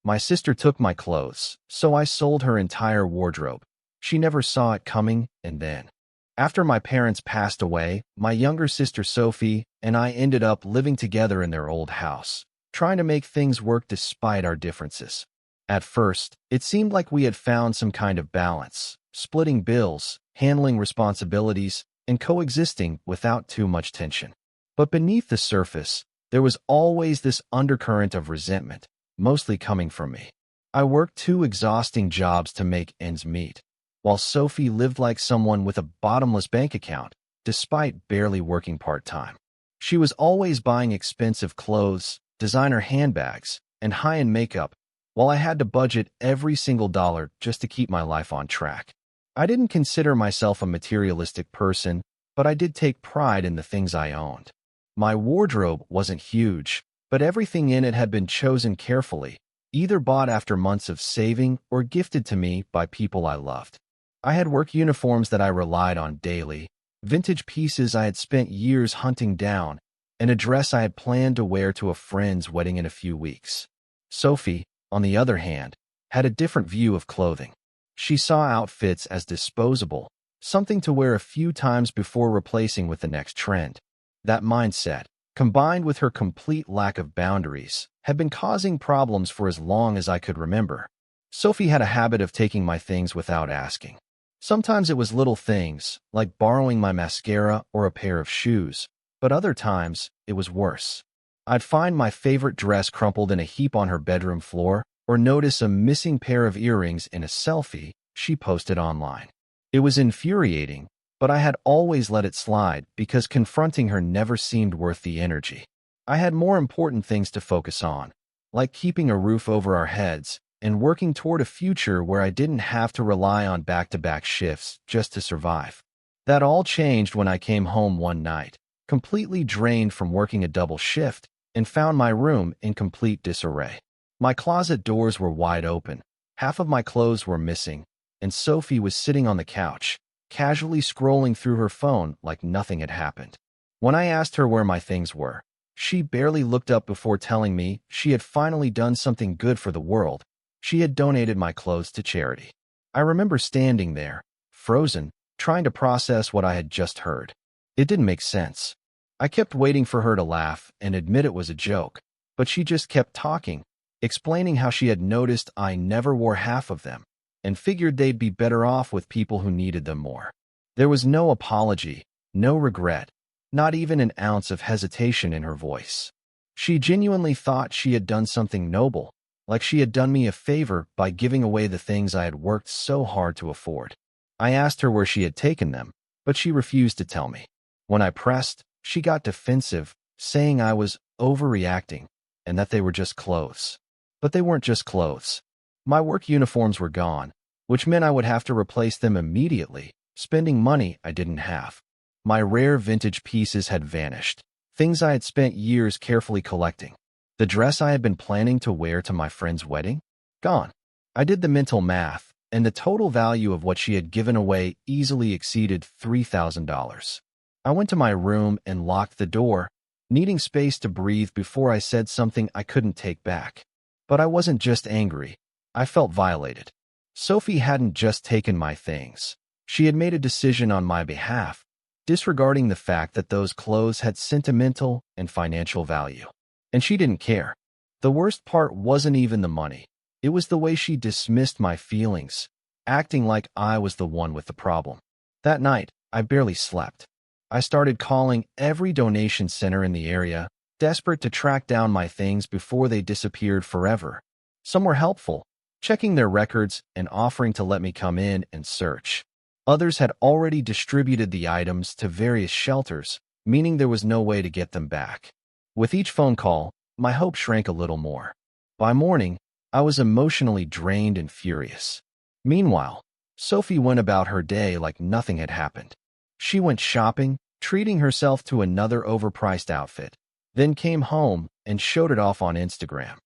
My sister took my clothes, so I sold her entire wardrobe. She never saw it coming, and then, after my parents passed away, my younger sister Sophie and I ended up living together in their old house, trying to make things work despite our differences. At first, it seemed like we had found some kind of balance, splitting bills, handling responsibilities, and coexisting without too much tension. But beneath the surface, there was always this undercurrent of resentment, mostly coming from me. I worked two exhausting jobs to make ends meet, while Sophie lived like someone with a bottomless bank account, despite barely working part-time. She was always buying expensive clothes, designer handbags, and high-end makeup, while I had to budget every single dollar just to keep my life on track. I didn't consider myself a materialistic person, but I did take pride in the things I owned. My wardrobe wasn't huge, but everything in it had been chosen carefully, either bought after months of saving or gifted to me by people I loved. I had work uniforms that I relied on daily, vintage pieces I had spent years hunting down, and a dress I had planned to wear to a friend's wedding in a few weeks. Sophie, on the other hand, had a different view of clothing. She saw outfits as disposable, something to wear a few times before replacing with the next trend. That mindset, combined with her complete lack of boundaries, had been causing problems for as long as I could remember. Sophie had a habit of taking my things without asking. Sometimes it was little things, like borrowing my mascara or a pair of shoes, but other times it was worse. I'd find my favorite dress crumpled in a heap on her bedroom floor, or notice a missing pair of earrings in a selfie she posted online. It was infuriating, but I had always let it slide because confronting her never seemed worth the energy. I had more important things to focus on, like keeping a roof over our heads and working toward a future where I didn't have to rely on back-to-back shifts just to survive. That all changed when I came home one night, completely drained from working a double shift, and found my room in complete disarray. My closet doors were wide open, half of my clothes were missing, and Sophie was sitting on the couch, casually scrolling through her phone like nothing had happened. When I asked her where my things were, she barely looked up before telling me she had finally done something good for the world. She had donated my clothes to charity. I remember standing there, frozen, trying to process what I had just heard. It didn't make sense. I kept waiting for her to laugh and admit it was a joke, but she just kept talking, explaining how she had noticed I never wore half of them, and figured they'd be better off with people who needed them more. There was no apology, no regret, not even an ounce of hesitation in her voice. She genuinely thought she had done something noble, like she had done me a favor by giving away the things I had worked so hard to afford. I asked her where she had taken them, but she refused to tell me. When I pressed, she got defensive, saying I was overreacting and that they were just clothes. But they weren't just clothes. My work uniforms were gone, which meant I would have to replace them immediately, spending money I didn't have. My rare vintage pieces had vanished, things I had spent years carefully collecting. The dress I had been planning to wear to my friend's wedding? Gone. I did the mental math, and the total value of what she had given away easily exceeded $3,000. I went to my room and locked the door, needing space to breathe before I said something I couldn't take back. But I wasn't just angry. I felt violated. Sophie hadn't just taken my things. She had made a decision on my behalf, disregarding the fact that those clothes had sentimental and financial value. And she didn't care. The worst part wasn't even the money. It was the way she dismissed my feelings, acting like I was the one with the problem. That night, I barely slept. I started calling every donation center in the area, desperate to track down my things before they disappeared forever. Some were helpful, checking their records and offering to let me come in and search. Others had already distributed the items to various shelters, meaning there was no way to get them back. With each phone call, my hope shrank a little more. By morning, I was emotionally drained and furious. Meanwhile, Sophie went about her day like nothing had happened. She went shopping, treating herself to another overpriced outfit, then came home and showed it off on Instagram,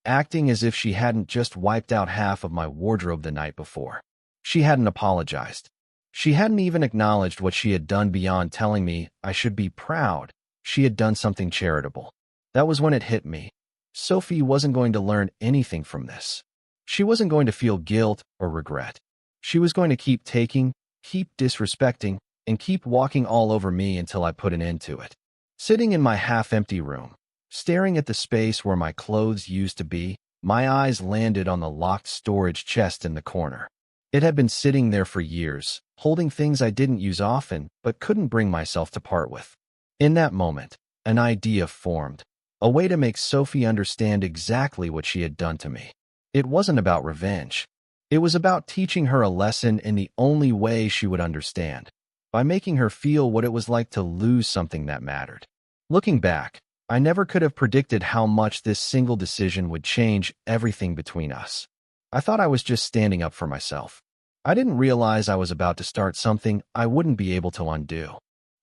acting as if she hadn't just wiped out half of my wardrobe the night before. She hadn't apologized. She hadn't even acknowledged what she had done beyond telling me I should be proud she had done something charitable. That was when it hit me. Sophie wasn't going to learn anything from this. She wasn't going to feel guilt or regret. She was going to keep taking, keep disrespecting, and keep walking all over me until I put an end to it. Sitting in my half-empty room, staring at the space where my clothes used to be, my eyes landed on the locked storage chest in the corner. It had been sitting there for years, holding things I didn't use often but couldn't bring myself to part with. In that moment, an idea formed, a way to make Sophie understand exactly what she had done to me. It wasn't about revenge. It was about teaching her a lesson in the only way she would understand, by making her feel what it was like to lose something that mattered. Looking back, I never could have predicted how much this single decision would change everything between us. I thought I was just standing up for myself. I didn't realize I was about to start something I wouldn't be able to undo.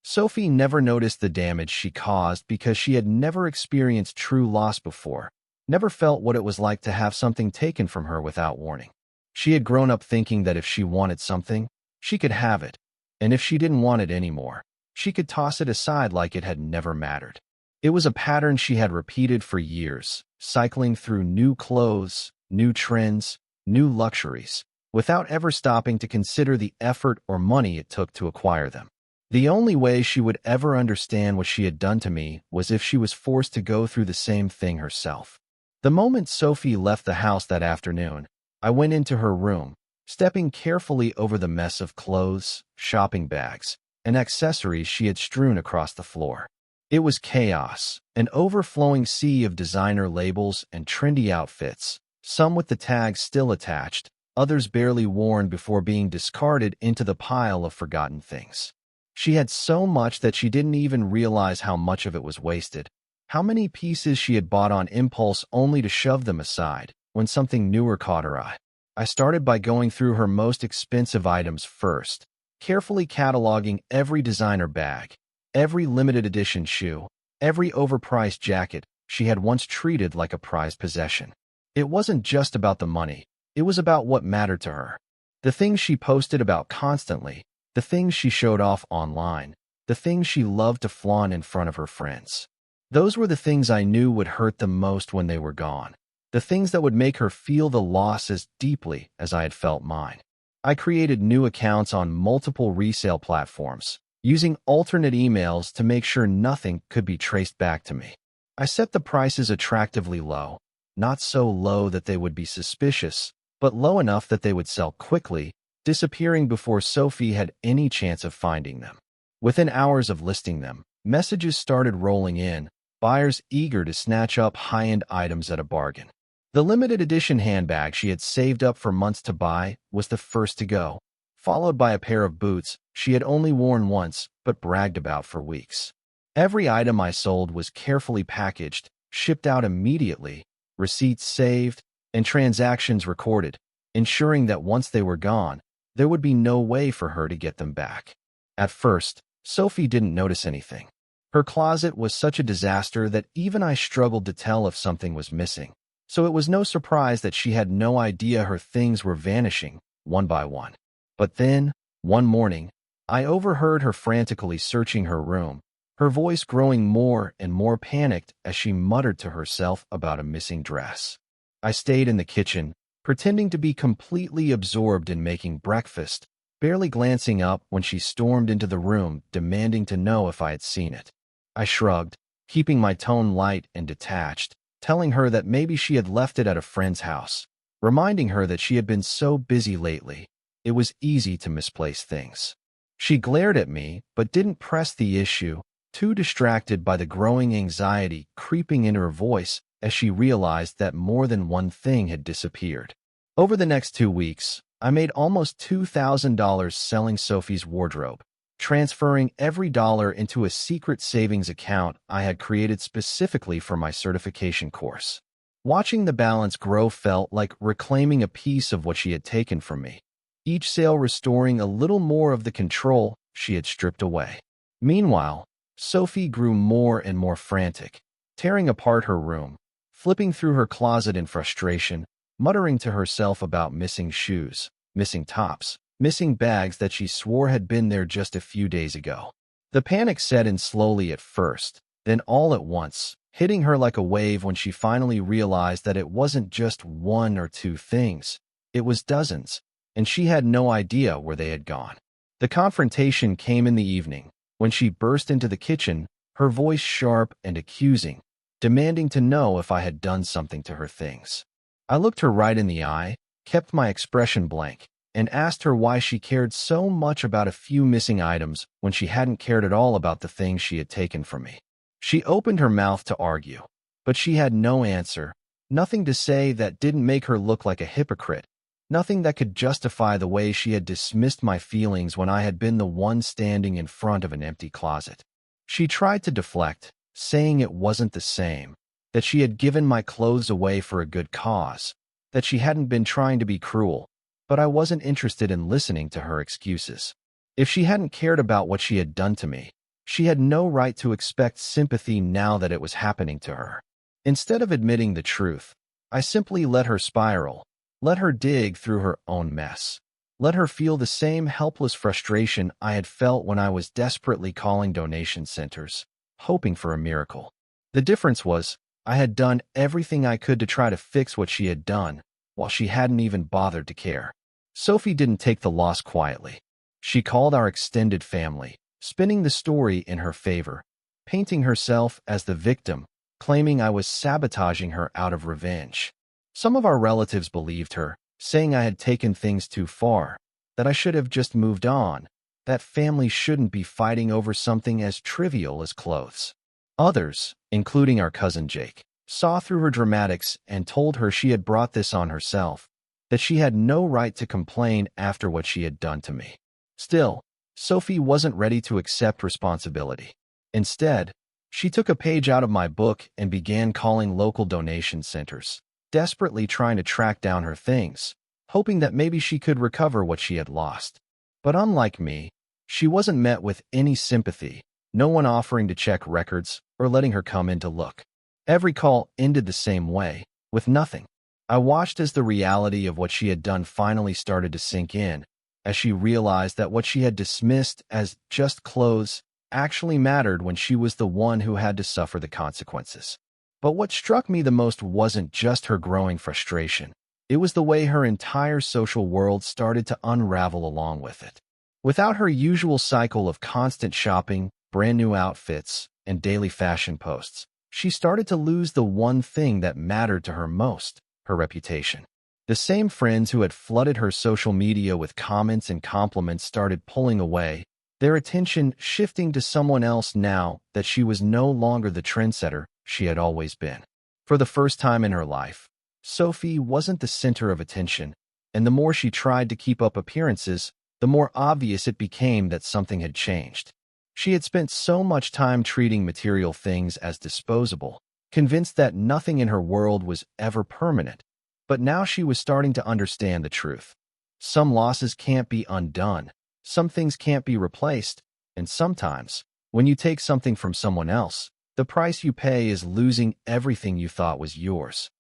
Sophie never noticed the damage she caused because she had never experienced true loss before, never felt what it was like to have something taken from her without warning. She had grown up thinking that if she wanted something, she could have it, and if she didn't want it anymore, she could toss it aside like it had never mattered. It was a pattern she had repeated for years, cycling through new clothes, new trends, new luxuries, without ever stopping to consider the effort or money it took to acquire them. The only way she would ever understand what she had done to me was if she was forced to go through the same thing herself. The moment Sophie left the house that afternoon, I went into her room, stepping carefully over the mess of clothes, shopping bags, and accessories she had strewn across the floor. It was chaos, an overflowing sea of designer labels and trendy outfits, some with the tags still attached, others barely worn before being discarded into the pile of forgotten things. She had so much that she didn't even realize how much of it was wasted, how many pieces she had bought on impulse only to shove them aside when something newer caught her eye. I started by going through her most expensive items first, carefully cataloging every designer bag, every limited edition shoe, every overpriced jacket she had once treated like a prized possession. It wasn't just about the money, it was about what mattered to her. The things she posted about constantly, the things she showed off online, the things she loved to flaunt in front of her friends. Those were the things I knew would hurt the most when they were gone, the things that would make her feel the loss as deeply as I had felt mine. I created new accounts on multiple resale platforms, using alternate emails to make sure nothing could be traced back to me. I set the prices attractively low, not so low that they would be suspicious, but low enough that they would sell quickly, disappearing before Sophie had any chance of finding them. Within hours of listing them, messages started rolling in, buyers eager to snatch up high-end items at a bargain. The limited edition handbag she had saved up for months to buy was the first to go, followed by a pair of boots she had only worn once but bragged about for weeks. Every item I sold was carefully packaged, shipped out immediately, receipts saved, and transactions recorded, ensuring that once they were gone, there would be no way for her to get them back. At first, Sophie didn't notice anything. Her closet was such a disaster that even I struggled to tell if something was missing, so it was no surprise that she had no idea her things were vanishing, one by one. But then, one morning, I overheard her frantically searching her room, her voice growing more and more panicked as she muttered to herself about a missing dress. I stayed in the kitchen, pretending to be completely absorbed in making breakfast, barely glancing up when she stormed into the room demanding to know if I had seen it. I shrugged, keeping my tone light and detached, telling her that maybe she had left it at a friend's house, reminding her that she had been so busy lately, it was easy to misplace things. She glared at me but didn't press the issue, too distracted by the growing anxiety creeping into her voice as she realized that more than one thing had disappeared. Over the next 2 weeks, I made almost $2,000 selling Sophie's wardrobe, transferring every dollar into a secret savings account I had created specifically for my certification course. Watching the balance grow felt like reclaiming a piece of what she had taken from me, each sale restoring a little more of the control she had stripped away. Meanwhile, Sophie grew more and more frantic, tearing apart her room, flipping through her closet in frustration, muttering to herself about missing shoes, missing tops, missing bags that she swore had been there just a few days ago. The panic set in slowly at first, then all at once, hitting her like a wave when she finally realized that it wasn't just one or two things. It was dozens, and she had no idea where they had gone. The confrontation came in the evening, when she burst into the kitchen, her voice sharp and accusing, demanding to know if I had done something to her things. I looked her right in the eye, kept my expression blank, and asked her why she cared so much about a few missing items when she hadn't cared at all about the things she had taken from me. She opened her mouth to argue, but she had no answer, nothing to say that didn't make her look like a hypocrite, nothing that could justify the way she had dismissed my feelings when I had been the one standing in front of an empty closet. She tried to deflect, saying it wasn't the same, that she had given my clothes away for a good cause, that she hadn't been trying to be cruel, but I wasn't interested in listening to her excuses. If she hadn't cared about what she had done to me, she had no right to expect sympathy now that it was happening to her. Instead of admitting the truth, I simply let her spiral, let her dig through her own mess, let her feel the same helpless frustration I had felt when I was desperately calling donation centers, hoping for a miracle. The difference was, I had done everything I could to try to fix what she had done, while she hadn't even bothered to care. Sophie didn't take the loss quietly. She called our extended family, spinning the story in her favor, painting herself as the victim, claiming I was sabotaging her out of revenge. Some of our relatives believed her, saying I had taken things too far, that I should have just moved on, that families shouldn't be fighting over something as trivial as clothes. Others, including our cousin Jake, saw through her dramatics and told her she had brought this on herself, that she had no right to complain after what she had done to me. Still, Sophie wasn't ready to accept responsibility. Instead, she took a page out of my book and began calling local donation centers, desperately trying to track down her things, hoping that maybe she could recover what she had lost. But unlike me, she wasn't met with any sympathy, no one offering to check records or letting her come in to look. Every call ended the same way, with nothing. I watched as the reality of what she had done finally started to sink in, as she realized that what she had dismissed as just clothes actually mattered when she was the one who had to suffer the consequences. But what struck me the most wasn't just her growing frustration. It was the way her entire social world started to unravel along with it. Without her usual cycle of constant shopping, brand new outfits, and daily fashion posts, she started to lose the one thing that mattered to her most, her reputation. The same friends who had flooded her social media with comments and compliments started pulling away, their attention shifting to someone else now that she was no longer the trendsetter she had always been. For the first time in her life, Sophie wasn't the center of attention, and the more she tried to keep up appearances, the more obvious it became that something had changed. She had spent so much time treating material things as disposable, convinced that nothing in her world was ever permanent. But now she was starting to understand the truth. Some losses can't be undone, some things can't be replaced, and sometimes, when you take something from someone else, the price you pay is losing everything you thought was yours.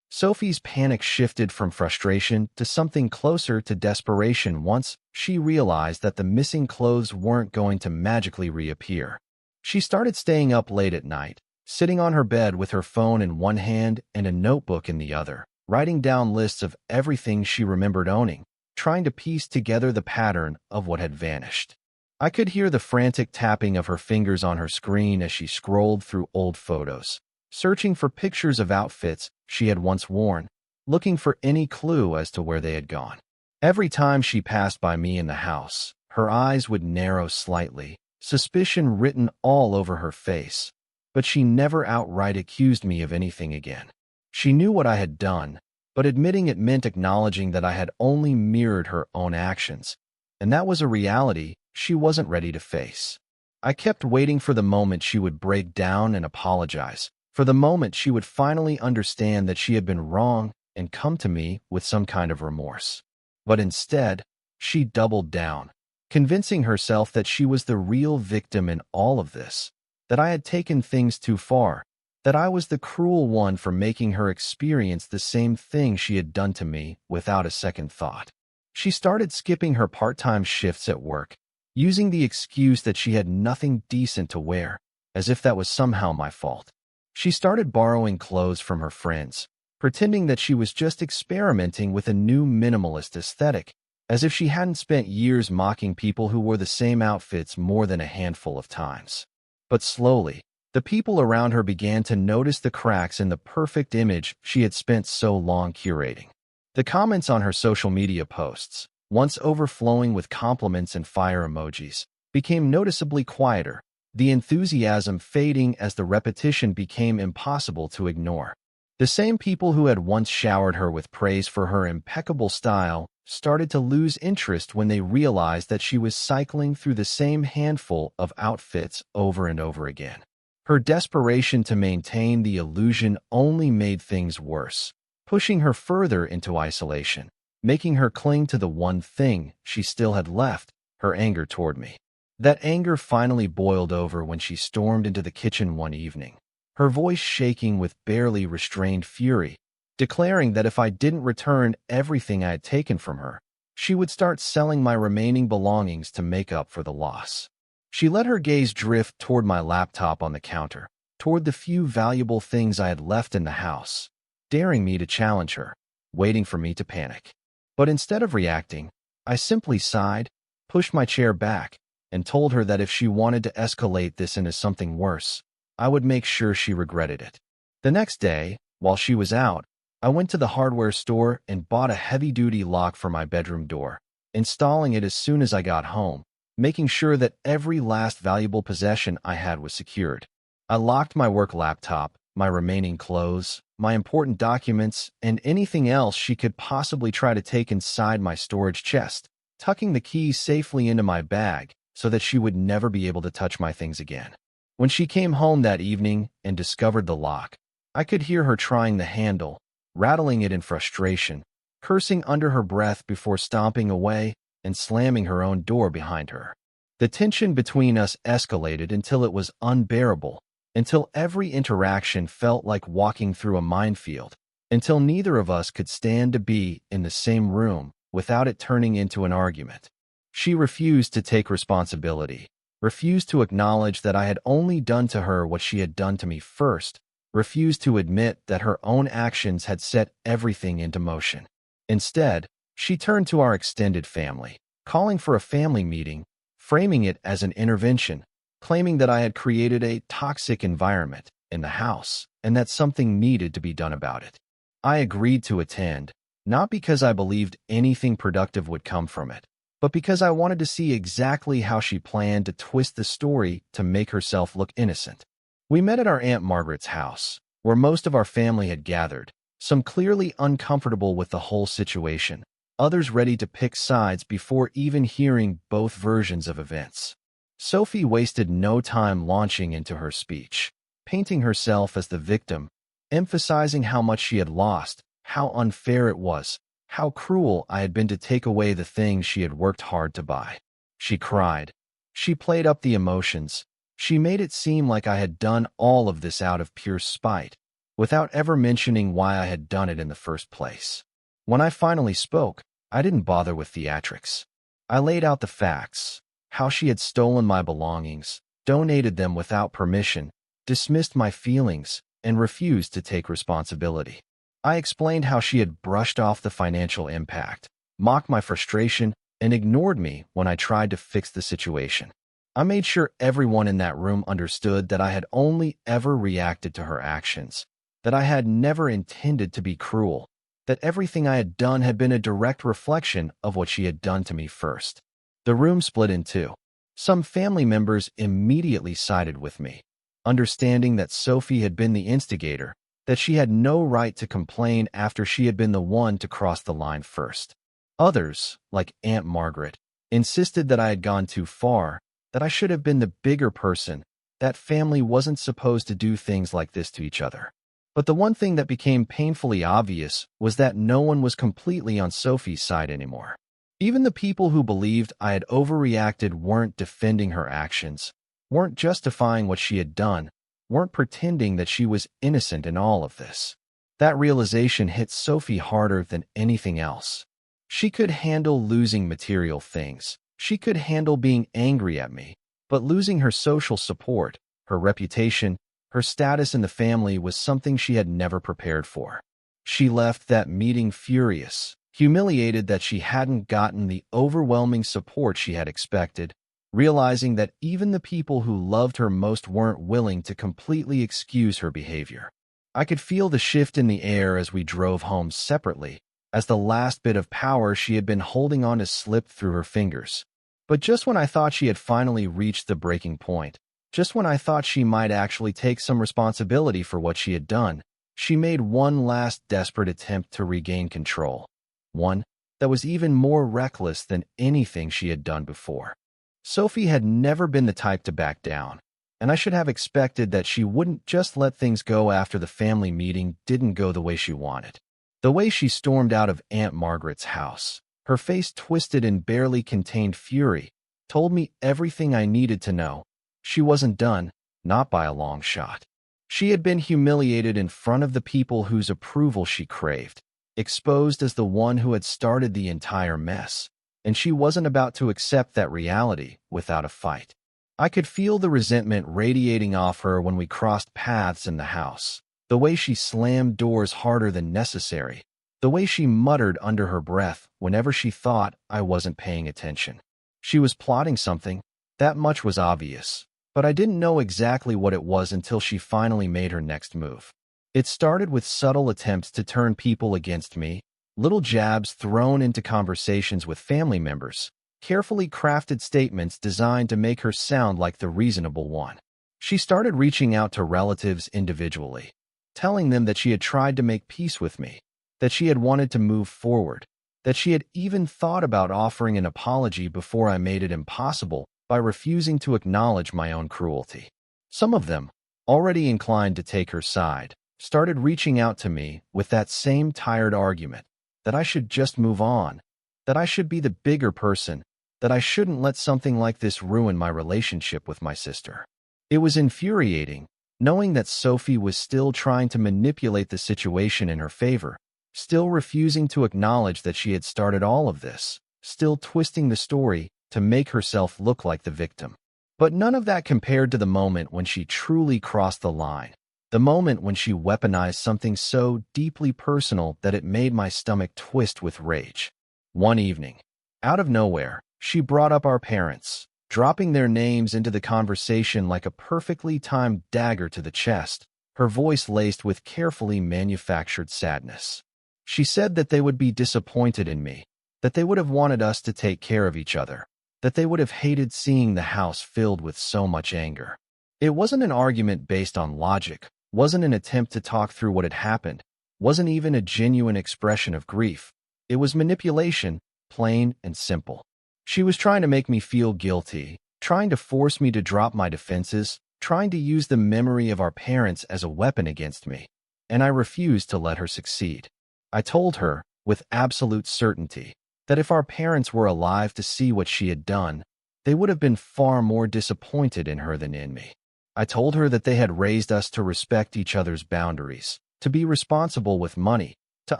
Sophie's panic shifted from frustration to something closer to desperation once she realized that the missing clothes weren't going to magically reappear. She started staying up late at night, sitting on her bed with her phone in one hand and a notebook in the other, writing down lists of everything she remembered owning, trying to piece together the pattern of what had vanished. I could hear the frantic tapping of her fingers on her screen as she scrolled through old photos, searching for pictures of outfits she had once worn, looking for any clue as to where they had gone. Every time she passed by me in the house, her eyes would narrow slightly, suspicion written all over her face, but she never outright accused me of anything again. She knew what I had done, but admitting it meant acknowledging that I had only mirrored her own actions, and that was a reality she wasn't ready to face. I kept waiting for the moment she would break down and apologize, for the moment she would finally understand that she had been wrong and come to me with some kind of remorse. But instead, she doubled down, convincing herself that she was the real victim in all of this, that I had taken things too far, that I was the cruel one for making her experience the same thing she had done to me without a second thought. She started skipping her part-time shifts at work, using the excuse that she had nothing decent to wear, as if that was somehow my fault. She started borrowing clothes from her friends, pretending that she was just experimenting with a new minimalist aesthetic, as if she hadn't spent years mocking people who wore the same outfits more than a handful of times. But slowly, the people around her began to notice the cracks in the perfect image she had spent so long curating. The comments on her social media posts, once overflowing with compliments and fire emojis, became noticeably quieter, the enthusiasm fading as the repetition became impossible to ignore. The same people who had once showered her with praise for her impeccable style started to lose interest when they realized that she was cycling through the same handful of outfits over and over again. Her desperation to maintain the illusion only made things worse, pushing her further into isolation, making her cling to the one thing she still had left, her anger toward me. That anger finally boiled over when she stormed into the kitchen one evening, her voice shaking with barely restrained fury, declaring that if I didn't return everything I had taken from her, she would start selling my remaining belongings to make up for the loss. She let her gaze drift toward my laptop on the counter, toward the few valuable things I had left in the house, daring me to challenge her, waiting for me to panic. But instead of reacting, I simply sighed, pushed my chair back, and told her that if she wanted to escalate this into something worse, I would make sure she regretted it. The next day, while she was out, I went to the hardware store and bought a heavy-duty lock for my bedroom door, installing it as soon as I got home, making sure that every last valuable possession I had was secured. I locked my work laptop, my remaining clothes, my important documents, and anything else she could possibly try to take inside my storage chest, tucking the keys safely into my bag so that she would never be able to touch my things again. When she came home that evening and discovered the lock, I could hear her trying the handle, rattling it in frustration, cursing under her breath before stomping away and slamming her own door behind her. The tension between us escalated until it was unbearable, until every interaction felt like walking through a minefield, until neither of us could stand to be in the same room without it turning into an argument. She refused to take responsibility, refused to acknowledge that I had only done to her what she had done to me first, refused to admit that her own actions had set everything into motion. Instead, she turned to our extended family, calling for a family meeting, framing it as an intervention, claiming that I had created a toxic environment in the house and that something needed to be done about it. I agreed to attend, not because I believed anything productive would come from it, but because I wanted to see exactly how she planned to twist the story to make herself look innocent. We met at our Aunt Margaret's house, where most of our family had gathered, some clearly uncomfortable with the whole situation, others ready to pick sides before even hearing both versions of events. Sophie wasted no time launching into her speech, painting herself as the victim, emphasizing how much she had lost, how unfair it was, how cruel I had been to take away the things she had worked hard to buy. She cried. She played up the emotions. She made it seem like I had done all of this out of pure spite, without ever mentioning why I had done it in the first place. When I finally spoke, I didn't bother with theatrics. I laid out the facts, how she had stolen my belongings, donated them without permission, dismissed my feelings, and refused to take responsibility. I explained how she had brushed off the financial impact, mocked my frustration, and ignored me when I tried to fix the situation. I made sure everyone in that room understood that I had only ever reacted to her actions, that I had never intended to be cruel, that everything I had done had been a direct reflection of what she had done to me first. The room split in two. Some family members immediately sided with me, understanding that Sophie had been the instigator, that she had no right to complain after she had been the one to cross the line first. Others, like Aunt Margaret, insisted that I had gone too far, that I should have been the bigger person, that family wasn't supposed to do things like this to each other. But the one thing that became painfully obvious was that no one was completely on Sophie's side anymore. Even the people who believed I had overreacted weren't defending her actions, weren't justifying what she had done, weren't pretending that she was innocent in all of this. That realization hit Sophie harder than anything else. She could handle losing material things. She could handle being angry at me, but losing her social support, her reputation, her status in the family was something she had never prepared for. She left that meeting furious, humiliated that she hadn't gotten the overwhelming support she had expected, realizing that even the people who loved her most weren't willing to completely excuse her behavior. I could feel the shift in the air as we drove home separately, as the last bit of power she had been holding on to slipped through her fingers. But just when I thought she had finally reached the breaking point, just when I thought she might actually take some responsibility for what she had done, she made one last desperate attempt to regain control. One that was even more reckless than anything she had done before. Sophie had never been the type to back down, and I should have expected that she wouldn't just let things go after the family meeting didn't go the way she wanted. The way she stormed out of Aunt Margaret's house, her face twisted in barely contained fury, told me everything I needed to know. She wasn't done, not by a long shot. She had been humiliated in front of the people whose approval she craved, exposed as the one who had started the entire mess, and she wasn't about to accept that reality without a fight. I could feel the resentment radiating off her when we crossed paths in the house, the way she slammed doors harder than necessary, the way she muttered under her breath whenever she thought I wasn't paying attention. She was plotting something, that much was obvious, but I didn't know exactly what it was until she finally made her next move. It started with subtle attempts to turn people against me, little jabs thrown into conversations with family members, carefully crafted statements designed to make her sound like the reasonable one. She started reaching out to relatives individually, telling them that she had tried to make peace with me, that she had wanted to move forward, that she had even thought about offering an apology before I made it impossible by refusing to acknowledge my own cruelty. Some of them, already inclined to take her side, started reaching out to me with that same tired argument, that I should just move on, that I should be the bigger person, that I shouldn't let something like this ruin my relationship with my sister. It was infuriating, knowing that Sophie was still trying to manipulate the situation in her favor, still refusing to acknowledge that she had started all of this, still twisting the story to make herself look like the victim. But none of that compared to the moment when she truly crossed the line, the moment when she weaponized something so deeply personal that it made my stomach twist with rage. One evening, out of nowhere, she brought up our parents, dropping their names into the conversation like a perfectly timed dagger to the chest, her voice laced with carefully manufactured sadness. She said that they would be disappointed in me, that they would have wanted us to take care of each other, that they would have hated seeing the house filled with so much anger. It wasn't an argument based on logic, wasn't an attempt to talk through what had happened, wasn't even a genuine expression of grief. It was manipulation, plain and simple. She was trying to make me feel guilty, trying to force me to drop my defenses, trying to use the memory of our parents as a weapon against me, and I refused to let her succeed. I told her, with absolute certainty, that if our parents were alive to see what she had done, they would have been far more disappointed in her than in me. I told her that they had raised us to respect each other's boundaries, to be responsible with money, to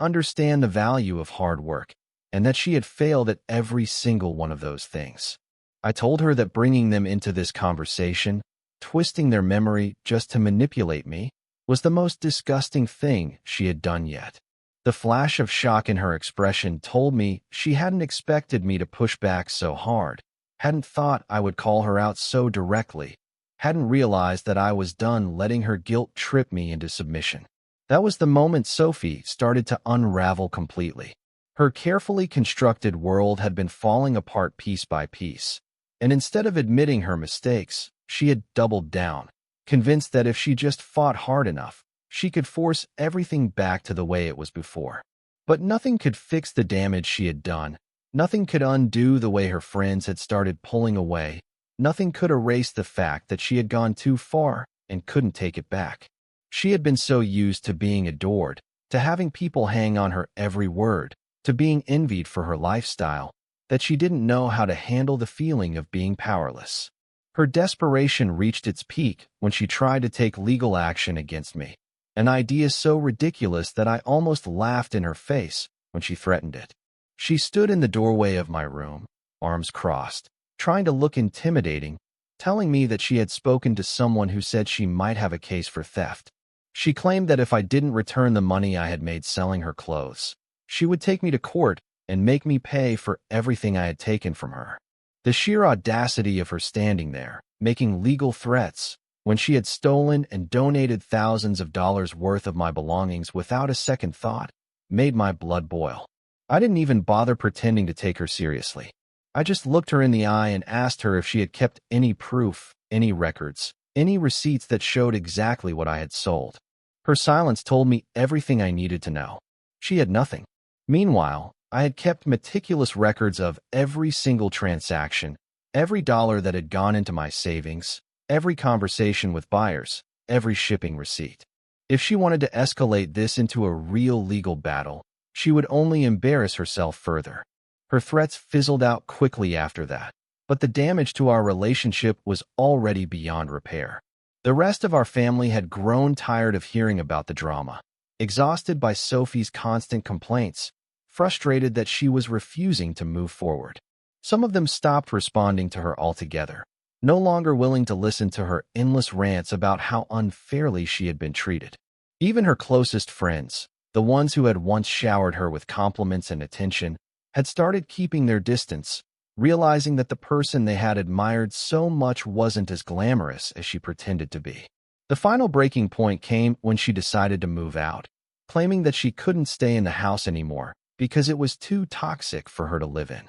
understand the value of hard work, and that she had failed at every single one of those things. I told her that bringing them into this conversation, twisting their memory just to manipulate me, was the most disgusting thing she had done yet. The flash of shock in her expression told me she hadn't expected me to push back so hard, hadn't thought I would call her out so directly, hadn't realized that I was done letting her guilt trip me into submission. That was the moment Sophie started to unravel completely. Her carefully constructed world had been falling apart piece by piece, and instead of admitting her mistakes, she had doubled down, convinced that if she just fought hard enough, she could force everything back to the way it was before. But nothing could fix the damage she had done. Nothing could undo the way her friends had started pulling away. Nothing could erase the fact that she had gone too far and couldn't take it back. She had been so used to being adored, to having people hang on her every word, to being envied for her lifestyle, that she didn't know how to handle the feeling of being powerless. Her desperation reached its peak when she tried to take legal action against me, an idea so ridiculous that I almost laughed in her face when she threatened it. She stood in the doorway of my room, arms crossed, trying to look intimidating, telling me that she had spoken to someone who said she might have a case for theft. She claimed that if I didn't return the money I had made selling her clothes, she would take me to court and make me pay for everything I had taken from her. The sheer audacity of her standing there, making legal threats, when she had stolen and donated thousands of dollars worth of my belongings without a second thought, made my blood boil. I didn't even bother pretending to take her seriously. I just looked her in the eye and asked her if she had kept any proof, any records, any receipts that showed exactly what I had sold. Her silence told me everything I needed to know. She had nothing. Meanwhile, I had kept meticulous records of every single transaction, every dollar that had gone into my savings, every conversation with buyers, every shipping receipt. If she wanted to escalate this into a real legal battle, she would only embarrass herself further. Her threats fizzled out quickly after that, but the damage to our relationship was already beyond repair. The rest of our family had grown tired of hearing about the drama, exhausted by Sophie's constant complaints, frustrated that she was refusing to move forward. Some of them stopped responding to her altogether, no longer willing to listen to her endless rants about how unfairly she had been treated. Even her closest friends, the ones who had once showered her with compliments and attention, had started keeping their distance, realizing that the person they had admired so much wasn't as glamorous as she pretended to be. The final breaking point came when she decided to move out, claiming that she couldn't stay in the house anymore because it was too toxic for her to live in.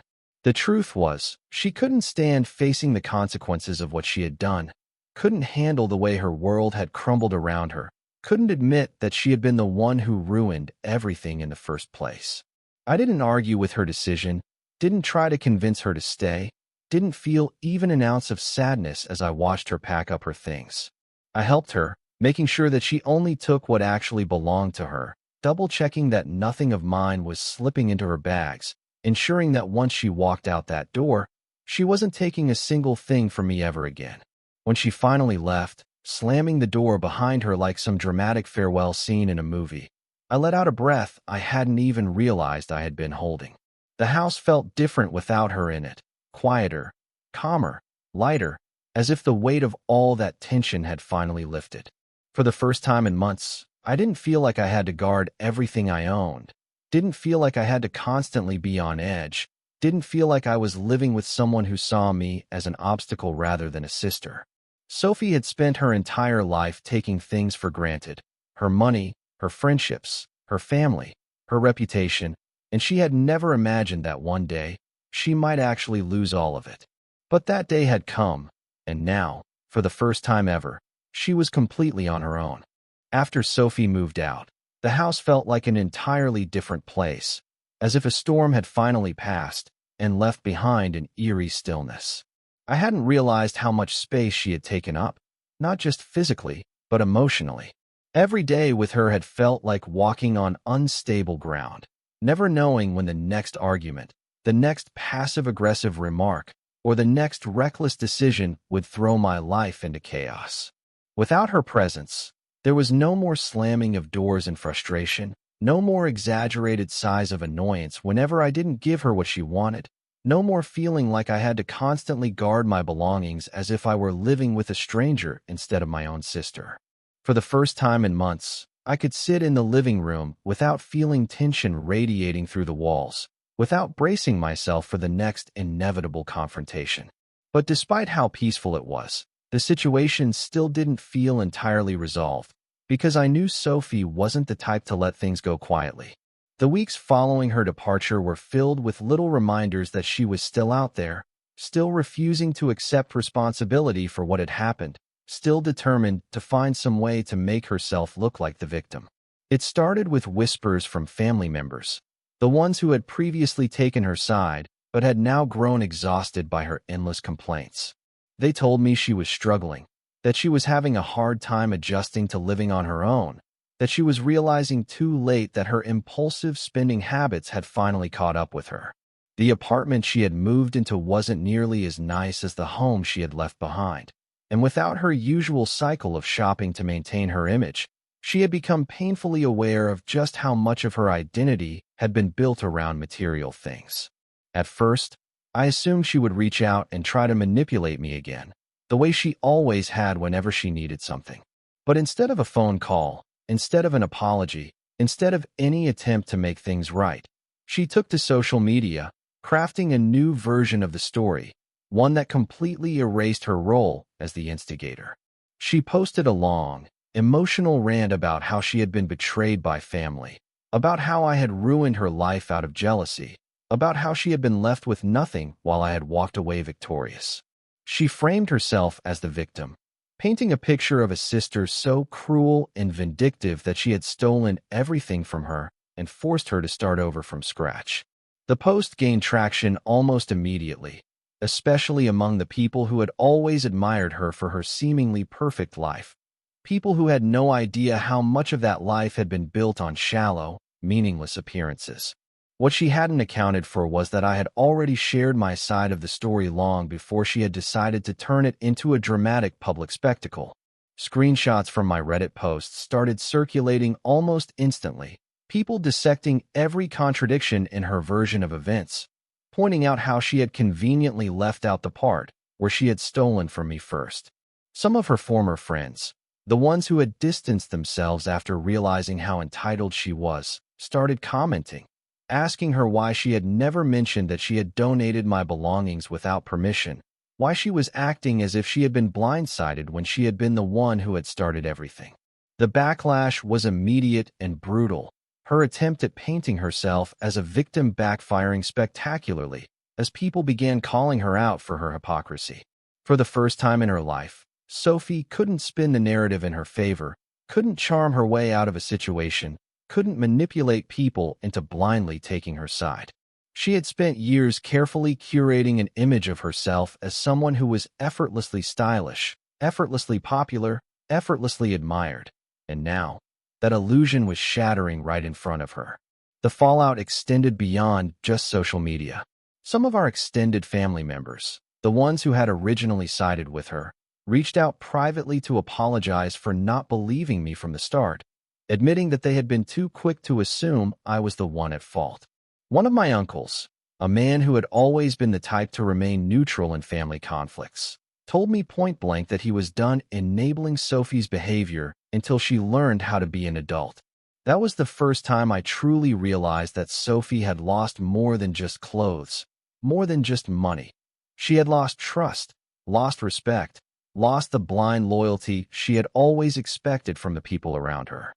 The truth was, she couldn't stand facing the consequences of what she had done, couldn't handle the way her world had crumbled around her, couldn't admit that she had been the one who ruined everything in the first place. I didn't argue with her decision, didn't try to convince her to stay, didn't feel even an ounce of sadness as I watched her pack up her things. I helped her, making sure that she only took what actually belonged to her, double-checking that nothing of mine was slipping into her bags, ensuring that once she walked out that door, she wasn't taking a single thing from me ever again. When she finally left, slamming the door behind her like some dramatic farewell scene in a movie, I let out a breath I hadn't even realized I had been holding. The house felt different without her in it, quieter, calmer, lighter, as if the weight of all that tension had finally lifted. For the first time in months, I didn't feel like I had to guard everything I owned, didn't feel like I had to constantly be on edge, didn't feel like I was living with someone who saw me as an obstacle rather than a sister. Sophie had spent her entire life taking things for granted, her money, her friendships, her family, her reputation, and she had never imagined that one day she might actually lose all of it. But that day had come, and now, for the first time ever, she was completely on her own. After Sophie moved out, the house felt like an entirely different place, as if a storm had finally passed and left behind an eerie stillness. I hadn't realized how much space she had taken up, not just physically, but emotionally. Every day with her had felt like walking on unstable ground, never knowing when the next argument, the next passive-aggressive remark, or the next reckless decision would throw my life into chaos. Without her presence, there was no more slamming of doors in frustration, no more exaggerated sighs of annoyance whenever I didn't give her what she wanted, no more feeling like I had to constantly guard my belongings as if I were living with a stranger instead of my own sister. For the first time in months, I could sit in the living room without feeling tension radiating through the walls, without bracing myself for the next inevitable confrontation. But despite how peaceful it was, the situation still didn't feel entirely resolved, because I knew Sophie wasn't the type to let things go quietly. The weeks following her departure were filled with little reminders that she was still out there, still refusing to accept responsibility for what had happened, still determined to find some way to make herself look like the victim. It started with whispers from family members, the ones who had previously taken her side but had now grown exhausted by her endless complaints. They told me she was struggling, that she was having a hard time adjusting to living on her own, that she was realizing too late that her impulsive spending habits had finally caught up with her. The apartment she had moved into wasn't nearly as nice as the home she had left behind, and without her usual cycle of shopping to maintain her image, she had become painfully aware of just how much of her identity had been built around material things. At first, I assumed she would reach out and try to manipulate me again, the way she always had whenever she needed something. But instead of a phone call, instead of an apology, instead of any attempt to make things right, she took to social media, crafting a new version of the story, one that completely erased her role as the instigator. She posted a long, emotional rant about how she had been betrayed by family, about how I had ruined her life out of jealousy, about how she had been left with nothing while I had walked away victorious. She framed herself as the victim, painting a picture of a sister so cruel and vindictive that she had stolen everything from her and forced her to start over from scratch. The post gained traction almost immediately, especially among the people who had always admired her for her seemingly perfect life. People who had no idea how much of that life had been built on shallow, meaningless appearances. What she hadn't accounted for was that I had already shared my side of the story long before she had decided to turn it into a dramatic public spectacle. Screenshots from my Reddit posts started circulating almost instantly, people dissecting every contradiction in her version of events, pointing out how she had conveniently left out the part where she had stolen from me first. Some of her former friends, the ones who had distanced themselves after realizing how entitled she was, started commenting, asking her why she had never mentioned that she had donated my belongings without permission, why she was acting as if she had been blindsided when she had been the one who had started everything. The backlash was immediate and brutal, her attempt at painting herself as a victim backfiring spectacularly as people began calling her out for her hypocrisy. For the first time in her life, Sophie couldn't spin the narrative in her favor, couldn't charm her way out of a situation, couldn't manipulate people into blindly taking her side. She had spent years carefully curating an image of herself as someone who was effortlessly stylish, effortlessly popular, effortlessly admired. And now, that illusion was shattering right in front of her. The fallout extended beyond just social media. Some of our extended family members, the ones who had originally sided with her, reached out privately to apologize for not believing me from the start, admitting that they had been too quick to assume I was the one at fault. One of my uncles, a man who had always been the type to remain neutral in family conflicts, told me point-blank that he was done enabling Sophie's behavior until she learned how to be an adult. That was the first time I truly realized that Sophie had lost more than just clothes, more than just money. She had lost trust, lost respect, lost the blind loyalty she had always expected from the people around her.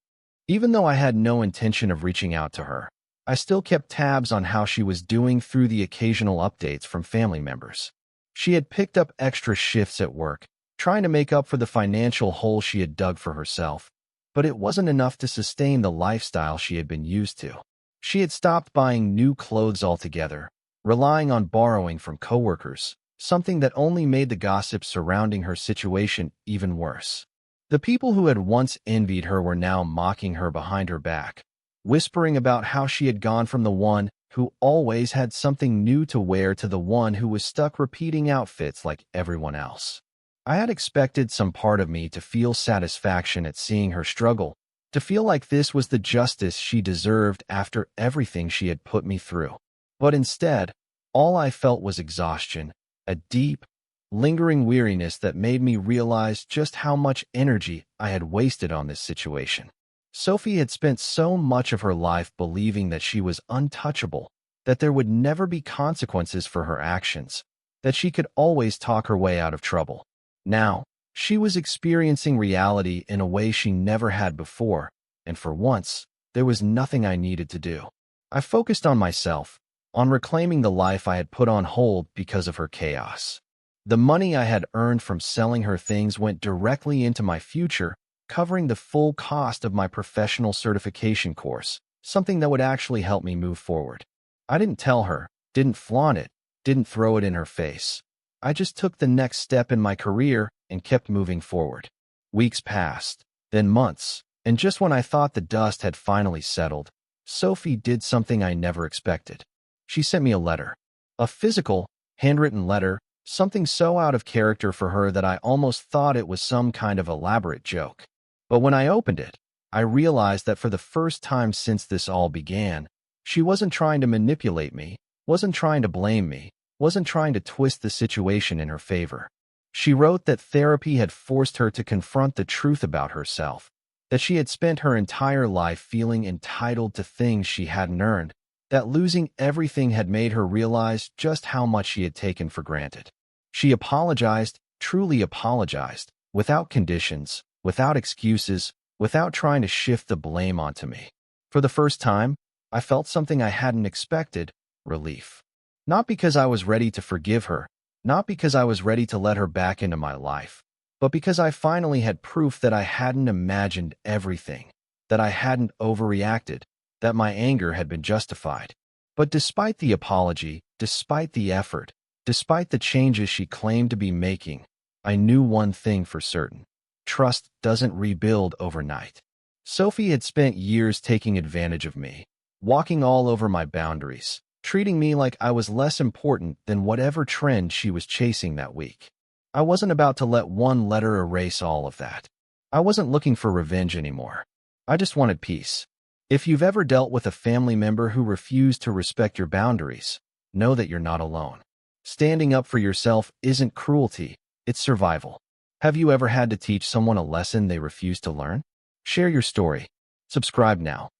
Even though I had no intention of reaching out to her, I still kept tabs on how she was doing through the occasional updates from family members. She had picked up extra shifts at work, trying to make up for the financial hole she had dug for herself, but it wasn't enough to sustain the lifestyle she had been used to. She had stopped buying new clothes altogether, relying on borrowing from coworkers, something that only made the gossip surrounding her situation even worse. The people who had once envied her were now mocking her behind her back, whispering about how she had gone from the one who always had something new to wear to the one who was stuck repeating outfits like everyone else. I had expected some part of me to feel satisfaction at seeing her struggle, to feel like this was the justice she deserved after everything she had put me through. But instead, all I felt was exhaustion, a deep, lingering weariness that made me realize just how much energy I had wasted on this situation. Sophie had spent so much of her life believing that she was untouchable, that there would never be consequences for her actions, that she could always talk her way out of trouble. Now, she was experiencing reality in a way she never had before, and for once, there was nothing I needed to do. I focused on myself, on reclaiming the life I had put on hold because of her chaos. The money I had earned from selling her things went directly into my future, covering the full cost of my professional certification course, something that would actually help me move forward. I didn't tell her, didn't flaunt it, didn't throw it in her face. I just took the next step in my career and kept moving forward. Weeks passed, then months, and just when I thought the dust had finally settled, Sophie did something I never expected. She sent me a letter. A physical, handwritten letter, something so out of character for her that I almost thought it was some kind of elaborate joke. But when I opened it, I realized that for the first time since this all began, she wasn't trying to manipulate me, wasn't trying to blame me, wasn't trying to twist the situation in her favor. She wrote that therapy had forced her to confront the truth about herself, that she had spent her entire life feeling entitled to things she hadn't earned, that losing everything had made her realize just how much she had taken for granted. She apologized, truly apologized, without conditions, without excuses, without trying to shift the blame onto me. For the first time, I felt something I hadn't expected: relief. Not because I was ready to forgive her, not because I was ready to let her back into my life, but because I finally had proof that I hadn't imagined everything, that I hadn't overreacted, that my anger had been justified. But despite the apology, despite the effort, despite the changes she claimed to be making, I knew one thing for certain: trust doesn't rebuild overnight. Sophie had spent years taking advantage of me, walking all over my boundaries, treating me like I was less important than whatever trend she was chasing that week. I wasn't about to let one letter erase all of that. I wasn't looking for revenge anymore. I just wanted peace. If you've ever dealt with a family member who refused to respect your boundaries, know that you're not alone. Standing up for yourself isn't cruelty, it's survival. Have you ever had to teach someone a lesson they refused to learn? Share your story. Subscribe now.